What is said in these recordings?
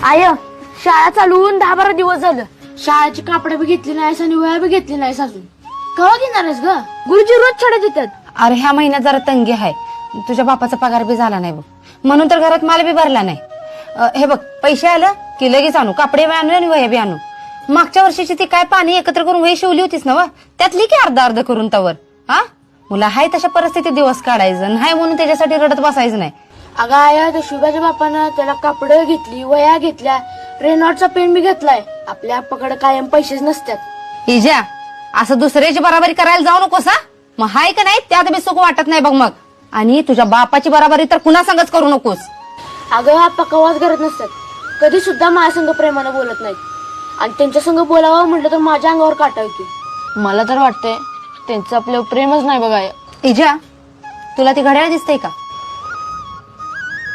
I शाळा चालवून 10-12 दिवस झालं. शाळेची कापडं बी घेतली नाहीस आणि वया बी घेतली नाहीस अजून. केव्हा घेणार आहेस ग? गुरुजी रोज छडा देतात. अरे ह्या महिन्यात जरा तंगी आहे. तुझ्या बापाचा पगार बी झाला नाही बघ, म्हणून तर घरात माल बी भरला नाही. हे बघ, पैसे आलं की लगेच आणू, कपडे बी आणू आणि वह्या बी आणू. मागच्या वर्षीची ती काय पाणी एकत्र करून वही शिवली होतीस ना व, त्यातली की अर्ध करून तवर. हा, मुला हाय तशा परिस्थितीत दिवस काढायचं नाही म्हणून त्याच्यासाठी रडत बसायचं नाही. अगं आया, त्या शुभाच्या बापानं त्याला कापडं घेतली, वया घेतल्या, रेनॉटचा पेन बी घेतलाय. आपल्या आप्पाकडे कायम पैसेच नसतात. इजा, असं दुसऱ्याची बराबरी करायला जाऊ नकोस हा. मग हाय का नाही त्यात बी सुख वाटत नाही बघ मग. आणि तुझ्या बापाची बराबरी तर कुणा संगच करू नकोस. अगं आप्पा कवाच करत नसतात. कधी सुद्धा माझ्या संग प्रेमानं बोलत नाहीत. आणि त्यांच्या संग बोलावं म्हटलं तर माझ्या अंगावर काटा येतो. मला तर वाटतंय त्यांचं आपल्यावर प्रेमच नाही बघा. इजा, तुला ती घड्याळ दिसतंय का?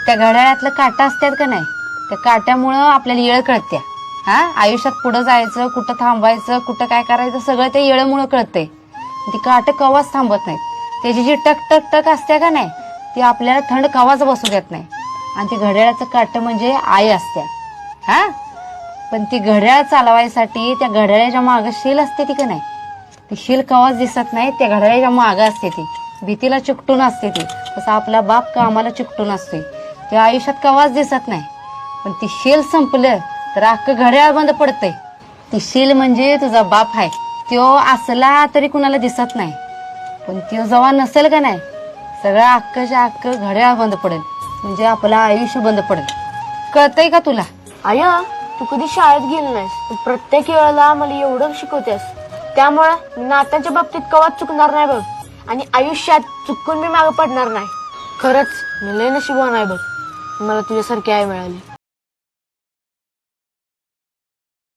त्या घड्याळातलं काटा असतात का नाही, त्या काट्यामुळं आपल्याला येळ कळत्या. हा, आयुष्यात पुढे जायचं, कुठं थांबायचं, कुठं काय करायचं, सगळं ते येळमुळं कळतंय. ती काट कवाच थांबत नाहीत. त्याची जी टक टक टक असते का नाही, ती आपल्याला थंड कवाच बसू देत नाही. आणि ती घड्याळाचं काट म्हणजे आई असते. हा, पण ती घड्याळ चालवायसाठी त्या घड्याळाच्या मागं शील असते ती का नाही, ती शील कवाच दिसत नाही. त्या घड्याळाच्या मागं असते ती, भीतीला चिकटून असते ती. तसं आपला बाप कामाला चिकटून असते, ते आयुष्यात कवाच दिसत नाही. पण ती शील संपलं तर अख्खं घड्याळ बंद पडतंय. ती शील म्हणजे तुझा बाप आहे. त्यो असला तरी कुणाला दिसत नाही, पण त्यो जेव्हा नसेल का नाही, सगळं अख्खच्या अख्खं घड्याळ बंद पडेल. म्हणजे आपलं आयुष्य बंद पडेल. कळतंय का तुला? आया, तू कधी शाळेत गेली नाहीस, पण प्रत्येक वेळेला मला एवढं शिकवतेस. त्यामुळे मी नात्यांच्या बाबतीत कवाच चुकणार नाही बघ. आणि आयुष्यात चुकून मी मागं पडणार नाही. खरंच मी लय नशिबवान आहे बघ, मला तुझ्यासारखी आई मिळाली.